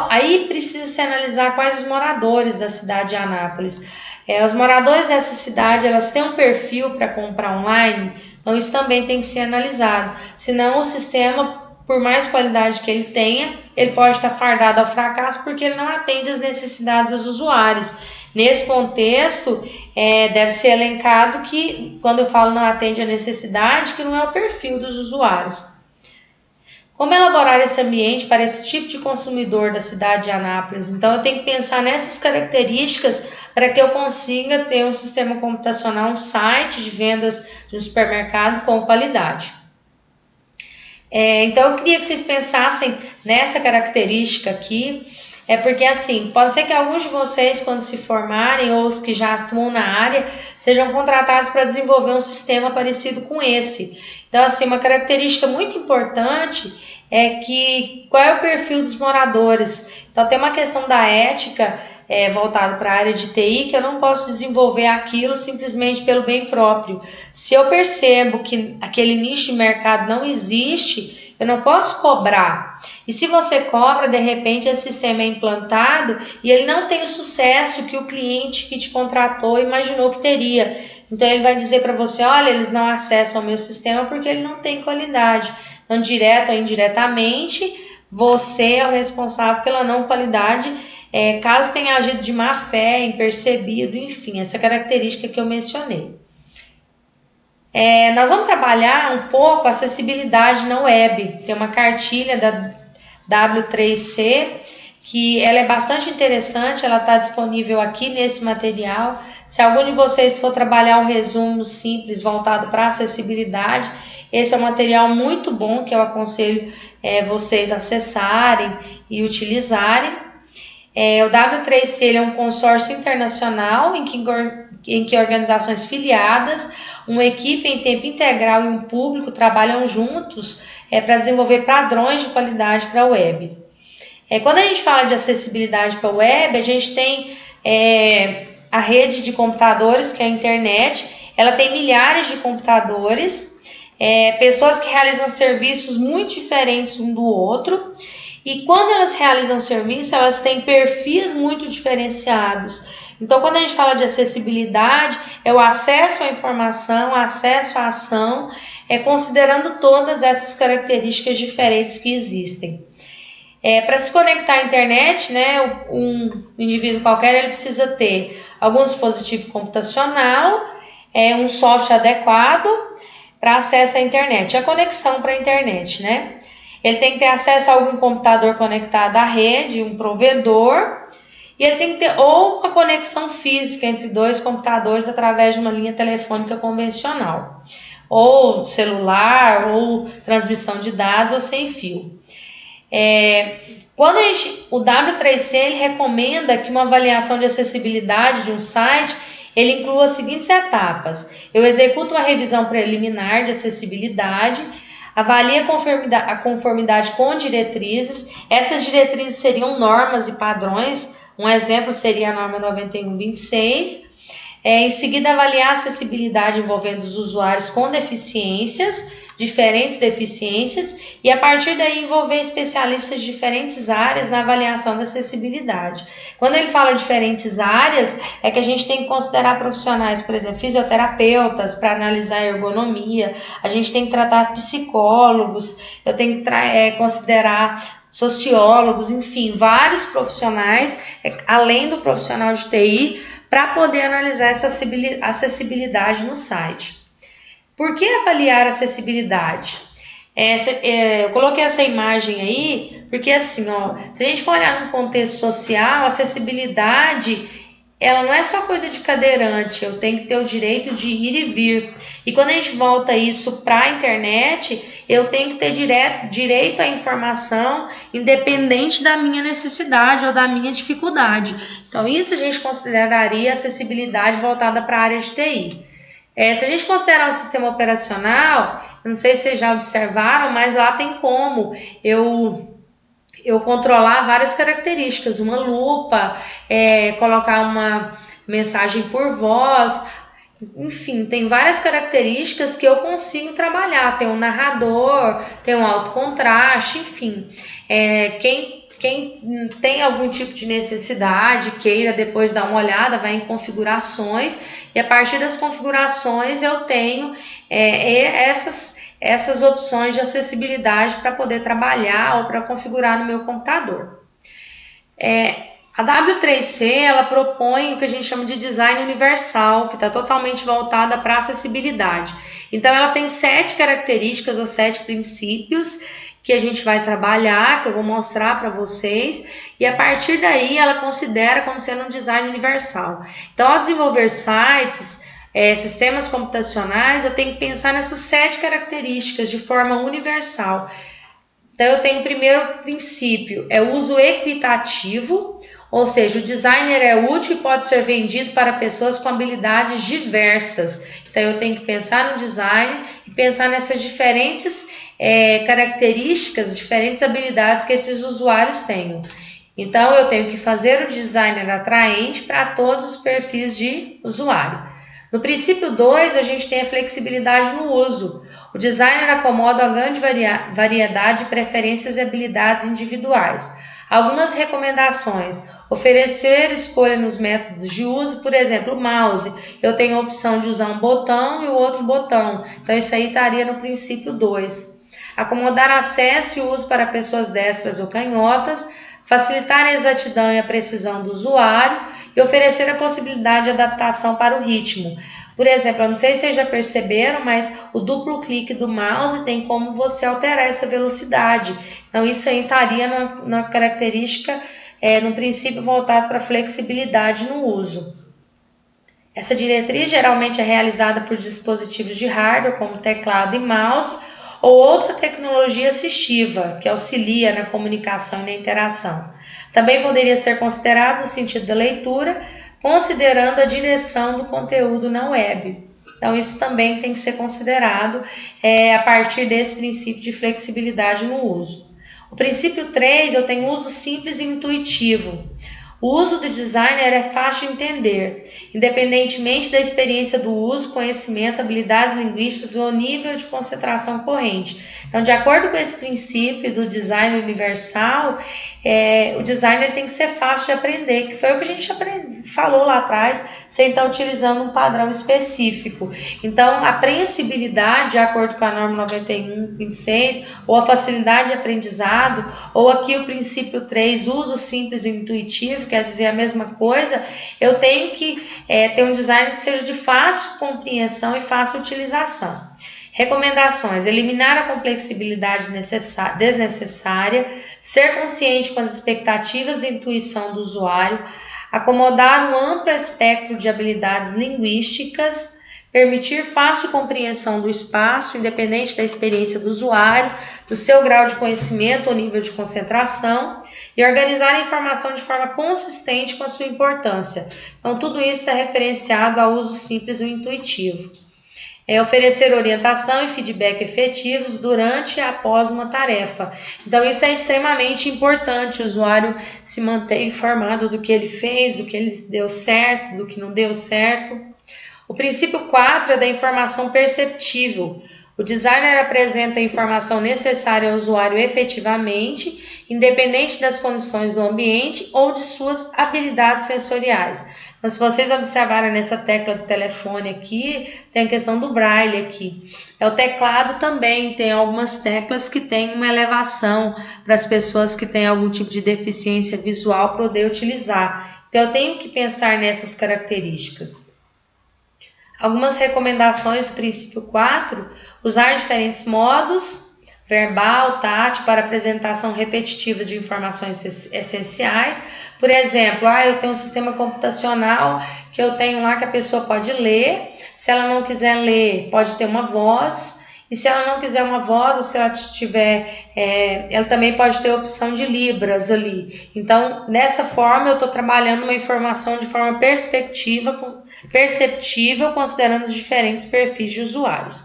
Speaker 1: Aí precisa se analisar quais os moradores da cidade de Anápolis. Os moradores dessa cidade, elas têm um perfil para comprar online, então isso também tem que ser analisado. Senão o sistema, por mais qualidade que ele tenha, ele pode estar fardado ao fracasso porque ele não atende às necessidades dos usuários. Nesse contexto, deve ser elencado que, quando eu falo não atende à necessidade, que não é o perfil dos usuários. Como elaborar esse ambiente para esse tipo de consumidor da cidade de Anápolis? Então, eu tenho que pensar nessas características para que eu consiga ter um sistema computacional, um site de vendas de um supermercado com qualidade. Então, eu queria que vocês pensassem nessa característica aqui, porque assim, pode ser que alguns de vocês, quando se formarem, ou os que já atuam na área, sejam contratados para desenvolver um sistema parecido com esse. Então, assim, uma característica muito importante é que qual é o perfil dos moradores. Então, tem uma questão da ética voltada para a área de TI, que eu não posso desenvolver aquilo simplesmente pelo bem próprio. Se eu percebo que aquele nicho de mercado não existe, eu não posso cobrar. E se você cobra, de repente esse sistema é implantado e ele não tem o sucesso que o cliente que te contratou imaginou que teria. Então ele vai dizer para você, olha, eles não acessam o meu sistema porque ele não tem qualidade. Então, direto ou indiretamente, você é o responsável pela não qualidade, caso tenha agido de má fé, impercebido, enfim, essa característica que eu mencionei. Nós vamos trabalhar um pouco a acessibilidade na web. Tem uma cartilha da W3C, que ela é bastante interessante, ela está disponível aqui nesse material. Se algum de vocês for trabalhar um resumo simples voltado para acessibilidade, esse é um material muito bom que eu aconselho vocês acessarem e utilizarem. O W3C é um consórcio internacional em que organizações filiadas, uma equipe em tempo integral e um público trabalham juntos para desenvolver padrões de qualidade para a web. Quando a gente fala de acessibilidade para a web, a gente tem a rede de computadores, que é a internet. Ela tem milhares de computadores, pessoas que realizam serviços muito diferentes um do outro, e quando elas realizam serviço, elas têm perfis muito diferenciados. Então, quando a gente fala de acessibilidade, é o acesso à informação, acesso à ação, considerando todas essas características diferentes que existem. Para se conectar à internet, né, um indivíduo qualquer ele precisa ter algum dispositivo computacional, um software adequado para acesso à internet, a conexão para a internet, né? Ele tem que ter acesso a algum computador conectado à rede, um provedor, e ele tem que ter ou uma conexão física entre dois computadores através de uma linha telefônica convencional, ou celular, ou transmissão de dados, ou sem fio. O W3C ele recomenda que uma avaliação de acessibilidade de um site ele inclua as seguintes etapas. Eu executo uma revisão preliminar de acessibilidade, avalie a conformidade com diretrizes. Essas diretrizes seriam normas e padrões. Um exemplo seria a norma 9126. Em seguida, avaliar a acessibilidade envolvendo os usuários com deficiências, diferentes deficiências, e a partir daí envolver especialistas de diferentes áreas na avaliação da acessibilidade. Quando ele fala diferentes áreas, é que a gente tem que considerar profissionais, por exemplo, fisioterapeutas para analisar a ergonomia, a gente tem que tratar psicólogos, eu tenho que considerar sociólogos, enfim, vários profissionais, além do profissional de TI, para poder analisar essa acessibilidade no site. Por que avaliar a acessibilidade? Eu coloquei essa imagem aí, porque assim, se a gente for olhar num contexto social, a acessibilidade, ela não é só coisa de cadeirante, eu tenho que ter o direito de ir e vir. E quando a gente volta isso para a internet, eu tenho que ter direito à informação independente da minha necessidade ou da minha dificuldade. Então, isso a gente consideraria acessibilidade voltada para a área de TI. Se a gente considerar um sistema operacional, eu não sei se vocês já observaram, mas lá tem como eu controlar várias características, uma lupa, colocar uma mensagem por voz, enfim, tem várias características que eu consigo trabalhar. Tem um narrador, tem um alto contraste, enfim. Quem tem algum tipo de necessidade, queira depois dar uma olhada, vai em configurações, e a partir das configurações eu tenho essas opções de acessibilidade para poder trabalhar ou para configurar no meu computador. A W3C ela propõe o que a gente chama de design universal, que está totalmente voltada para acessibilidade. Então ela tem 7 características ou 7 princípios que a gente vai trabalhar, que eu vou mostrar para vocês, e a partir daí ela considera como sendo um design universal. Então, ao desenvolver sites, sistemas computacionais, eu tenho que pensar nessas 7 características de forma universal. Então, eu tenho o primeiro princípio, o uso equitativo, ou seja, o designer é útil e pode ser vendido para pessoas com habilidades diversas. Então, eu tenho que pensar no design e pensar nessas diferentes características, diferentes habilidades que esses usuários tenham. Então, eu tenho que fazer o designer atraente para todos os perfis de usuário. No princípio 2, a gente tem a flexibilidade no uso. O designer acomoda uma grande variedade de preferências e habilidades individuais. Algumas recomendações: oferecer escolha nos métodos de uso, por exemplo, o mouse. Eu tenho a opção de usar um botão e o outro botão. Então, isso aí estaria no princípio 2. Acomodar acesso e uso para pessoas destras ou canhotas, facilitar a exatidão e a precisão do usuário e oferecer a possibilidade de adaptação para o ritmo. Por exemplo, eu não sei se vocês já perceberam, mas o duplo clique do mouse tem como você alterar essa velocidade. Então, isso aí estaria na característica, no princípio voltado para flexibilidade no uso. Essa diretriz geralmente é realizada por dispositivos de hardware, como teclado e mouse, ou outra tecnologia assistiva, que auxilia na comunicação e na interação. Também poderia ser considerado no sentido da leitura, considerando a direção do conteúdo na web. Então, isso também tem que ser considerado a partir desse princípio de flexibilidade no uso. O princípio 3, eu tenho uso simples e intuitivo. O uso do designer é fácil de entender, independentemente da experiência do uso, conhecimento, habilidades linguísticas ou nível de concentração corrente. Então, de acordo com esse princípio do design universal, o designer tem que ser fácil de aprender, que foi o que a gente falou lá atrás, sem estar utilizando um padrão específico. Então, a apreensibilidade, de acordo com a norma 91/26, ou a facilidade de aprendizado, ou aqui o princípio 3, uso simples e intuitivo, quer dizer a mesma coisa, eu tenho que ter um design que seja de fácil compreensão e fácil utilização. Recomendações: eliminar a complexibilidade desnecessária, ser consciente com as expectativas e intuição do usuário, acomodar um amplo espectro de habilidades linguísticas, permitir fácil compreensão do espaço, independente da experiência do usuário, do seu grau de conhecimento ou nível de concentração, e organizar a informação de forma consistente com a sua importância. Então, tudo isso está referenciado ao uso simples e intuitivo. Oferecer orientação e feedback efetivos durante e após uma tarefa. Então, isso é extremamente importante, o usuário se manter informado do que ele fez, do que ele deu certo, do que não deu certo. O princípio 4 é da informação perceptível. O designer apresenta a informação necessária ao usuário efetivamente, independente das condições do ambiente ou de suas habilidades sensoriais. Então, se vocês observarem nessa tecla do telefone aqui, tem a questão do braille aqui. O teclado também tem algumas teclas que tem uma elevação para as pessoas que têm algum tipo de deficiência visual poder utilizar. Então, eu tenho que pensar nessas características. Algumas recomendações do princípio 4, usar diferentes modos, verbal, tátil, para apresentação repetitiva de informações essenciais. Por exemplo, eu tenho um sistema computacional que eu tenho lá que a pessoa pode ler, se ela não quiser ler, pode ter uma voz, e se ela não quiser uma voz, ou se ela tiver, ela também pode ter a opção de Libras ali. Então, dessa forma, eu estou trabalhando uma informação de forma perceptível, considerando os diferentes perfis de usuários.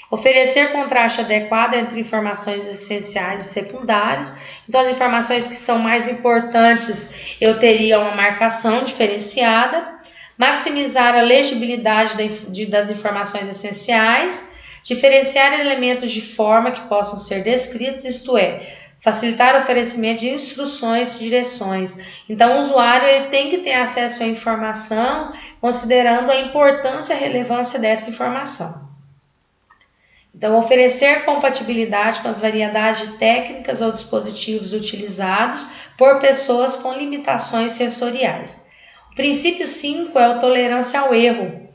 Speaker 1: Oferecer contraste adequado entre informações essenciais e secundárias. Então, as informações que são mais importantes, eu teria uma marcação diferenciada. Maximizar a legibilidade das informações essenciais. Diferenciar elementos de forma que possam ser descritos, isto é, facilitar o oferecimento de instruções e direções. Então, o usuário ele tem que ter acesso à informação, considerando a importância e a relevância dessa informação. Então, oferecer compatibilidade com as variedades de técnicas ou dispositivos utilizados por pessoas com limitações sensoriais. O princípio 5 é a tolerância ao erro.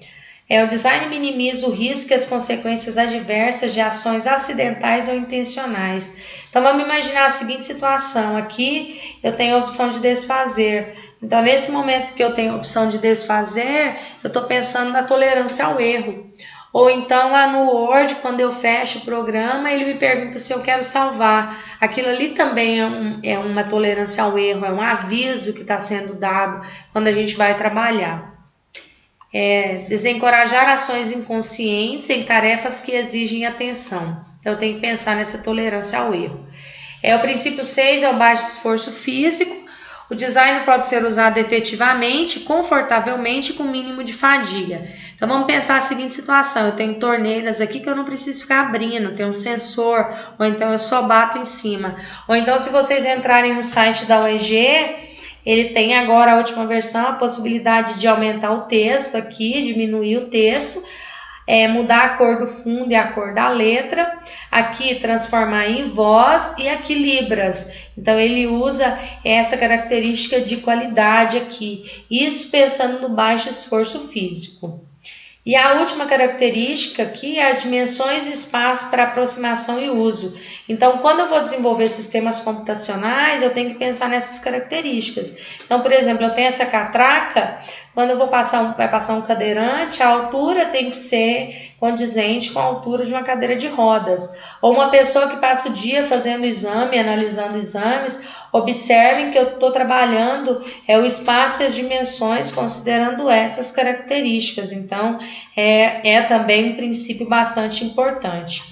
Speaker 1: O design minimiza o risco e as consequências adversas de ações acidentais ou intencionais. Então, vamos imaginar a seguinte situação. Aqui, eu tenho a opção de desfazer. Então, nesse momento que eu tenho a opção de desfazer, eu estou pensando na tolerância ao erro. Ou então lá no Word, quando eu fecho o programa, ele me pergunta se eu quero salvar. Aquilo ali também é uma tolerância ao erro, é um aviso que está sendo dado quando a gente vai trabalhar. Desencorajar ações inconscientes em tarefas que exigem atenção. Então eu tenho que pensar nessa tolerância ao erro. O princípio 6 é o baixo esforço físico. O design pode ser usado efetivamente, confortavelmente e com mínimo de fadiga. Então vamos pensar a seguinte situação, eu tenho torneiras aqui que eu não preciso ficar abrindo, tem um sensor, ou então eu só bato em cima. Ou então se vocês entrarem no site da UEG, ele tem agora a última versão, a possibilidade de aumentar o texto aqui, diminuir o texto, mudar a cor do fundo e a cor da letra, aqui transformar em voz e aqui Libras. Então ele usa essa característica de qualidade aqui, isso pensando no baixo esforço físico. E a última característica aqui é as dimensões e espaço para aproximação e uso. Então, quando eu vou desenvolver sistemas computacionais, eu tenho que pensar nessas características. Então, por exemplo, eu tenho essa catraca, quando eu vai passar um cadeirante, a altura tem que ser condizente com a altura de uma cadeira de rodas. Ou uma pessoa que passa o dia fazendo exame, analisando exames, observem que eu estou trabalhando o espaço e as dimensões considerando essas características. Então, é também um princípio bastante importante.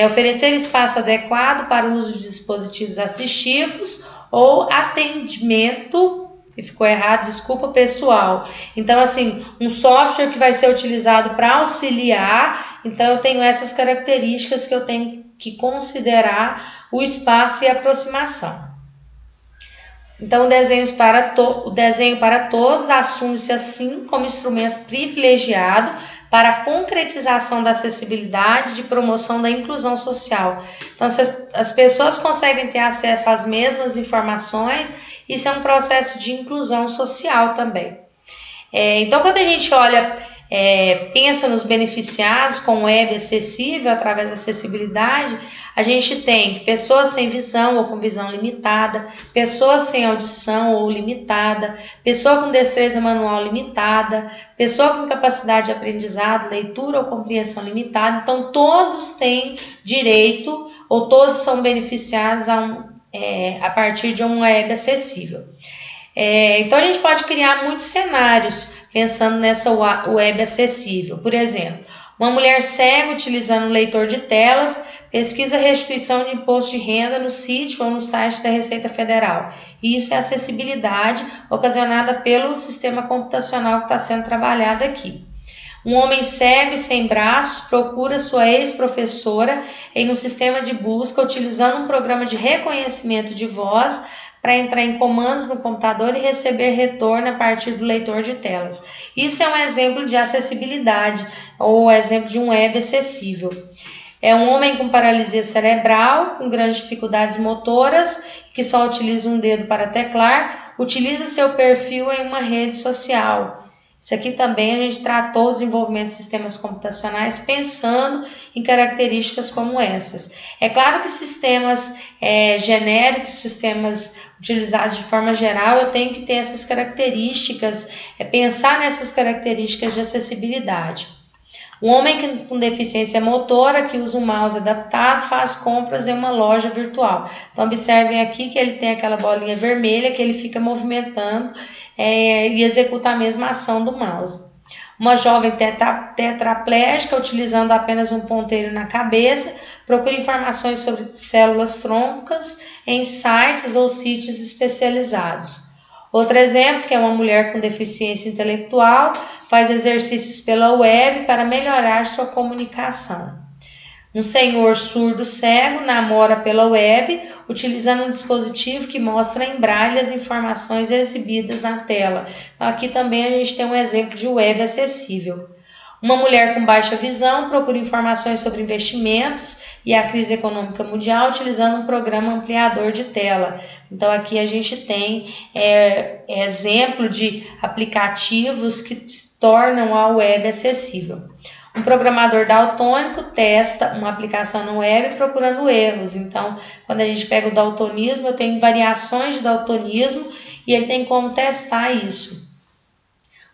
Speaker 1: Oferecer espaço adequado para o uso de dispositivos assistivos ou atendimento, que ficou errado, desculpa, pessoal. Então, assim, um software que vai ser utilizado para auxiliar, então eu tenho essas características que eu tenho que considerar o espaço e a aproximação. Então, o desenho para todos assume-se assim como instrumento privilegiado para a concretização da acessibilidade e de promoção da inclusão social. Então, se as pessoas conseguem ter acesso às mesmas informações, isso é um processo de inclusão social também. Então, quando a gente olha, pensa nos beneficiados com web acessível através da acessibilidade, a gente tem pessoas sem visão ou com visão limitada, pessoas sem audição ou limitada, pessoa com destreza manual limitada, pessoa com capacidade de aprendizado, leitura ou compreensão limitada. Então, todos têm direito ou todos são beneficiados a partir de um web acessível. Então, a gente pode criar muitos cenários pensando nessa web acessível. Por exemplo, uma mulher cega utilizando um leitor de telas pesquisa a restituição de imposto de renda no sítio ou no site da Receita Federal. E isso é acessibilidade ocasionada pelo sistema computacional que está sendo trabalhado aqui. Um homem cego e sem braços procura sua ex-professora em um sistema de busca utilizando um programa de reconhecimento de voz para entrar em comandos no computador e receber retorno a partir do leitor de telas. Isso é um exemplo de acessibilidade ou exemplo de um web acessível. Um homem com paralisia cerebral, com grandes dificuldades motoras, que só utiliza um dedo para teclar, utiliza seu perfil em uma rede social. Isso aqui também a gente tratou o desenvolvimento de sistemas computacionais pensando em características como essas. É claro que sistemas genéricos, sistemas utilizados de forma geral, eu tenho que ter essas características, pensar nessas características de acessibilidade. O homem com deficiência motora que usa um mouse adaptado faz compras em uma loja virtual. Então, observem aqui que ele tem aquela bolinha vermelha que ele fica movimentando e executa a mesma ação do mouse. Uma jovem tetraplégica, utilizando apenas um ponteiro na cabeça, procura informações sobre células troncas em sites ou sítios especializados. Outro exemplo, que é uma mulher com deficiência intelectual, faz exercícios pela web para melhorar sua comunicação. Um senhor surdo-cego namora pela web, utilizando um dispositivo que mostra em braille as informações exibidas na tela. Então, aqui também a gente tem um exemplo de web acessível. Uma mulher com baixa visão procura informações sobre investimentos e a crise econômica mundial utilizando um programa ampliador de tela. Então, aqui a gente tem exemplo de aplicativos que tornam a web acessível. Um programador daltônico testa uma aplicação no web procurando erros. Então, quando a gente pega o daltonismo, eu tenho variações de daltonismo e ele tem como testar isso.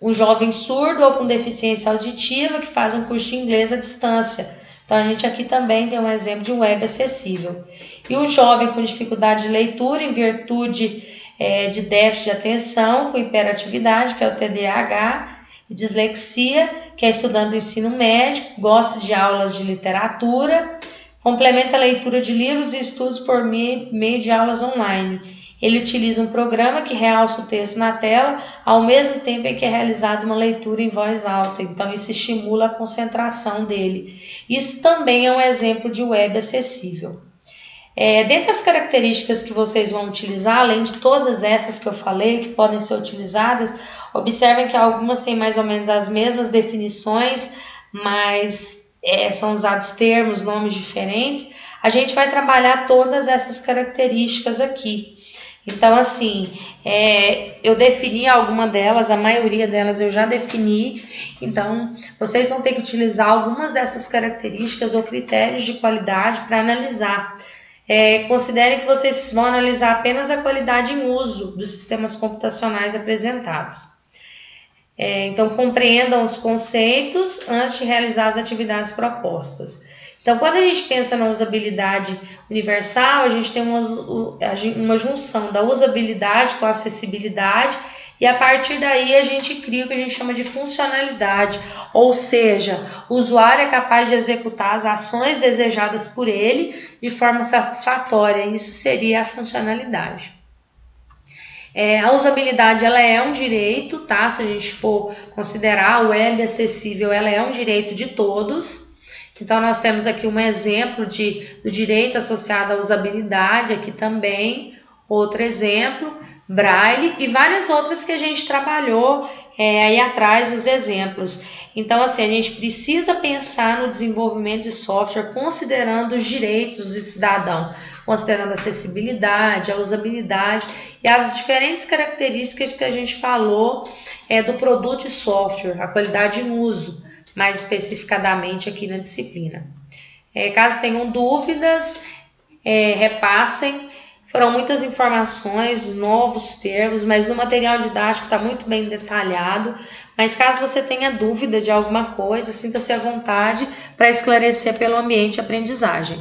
Speaker 1: Um jovem surdo ou com deficiência auditiva que faz um curso de inglês à distância. Então, a gente aqui também tem um exemplo de web acessível. E um jovem com dificuldade de leitura em virtude de déficit de atenção com hiperatividade, que é o TDAH, e dislexia, que é estudante do ensino médio, gosta de aulas de literatura, complementa a leitura de livros e estudos por meio de aulas online. Ele utiliza um programa que realça o texto na tela, ao mesmo tempo em que é realizada uma leitura em voz alta. Então, isso estimula a concentração dele. Isso também é um exemplo de web acessível. Dentre as características que vocês vão utilizar, além de todas essas que eu falei, que podem ser utilizadas, observem que algumas têm mais ou menos as mesmas definições, mas são usados termos, nomes diferentes. A gente vai trabalhar todas essas características aqui. Então, assim, eu defini alguma delas, a maioria delas eu já defini. Então, vocês vão ter que utilizar algumas dessas características ou critérios de qualidade para analisar. Considerem que vocês vão analisar apenas a qualidade em uso dos sistemas computacionais apresentados. Então, compreendam os conceitos antes de realizar as atividades propostas. Então, quando a gente pensa na usabilidade universal, a gente tem uma junção da usabilidade com a acessibilidade e a partir daí a gente cria o que a gente chama de funcionalidade, ou seja, o usuário é capaz de executar as ações desejadas por ele de forma satisfatória. Isso seria a funcionalidade. A usabilidade ela é um direito, tá? Se a gente for considerar a web acessível, ela é um direito de todos. Então, nós temos aqui um exemplo do direito associado à usabilidade, aqui também, outro exemplo, Braille e várias outras que a gente trabalhou aí atrás, os exemplos. Então, assim, a gente precisa pensar no desenvolvimento de software considerando os direitos do cidadão, considerando a acessibilidade, a usabilidade e as diferentes características que a gente falou do produto e software, a qualidade em uso, mais especificadamente aqui na disciplina. Caso tenham dúvidas, repassem. Foram muitas informações, novos termos, mas o material didático está muito bem detalhado. Mas caso você tenha dúvida de alguma coisa, sinta-se à vontade para esclarecer pelo ambiente de aprendizagem.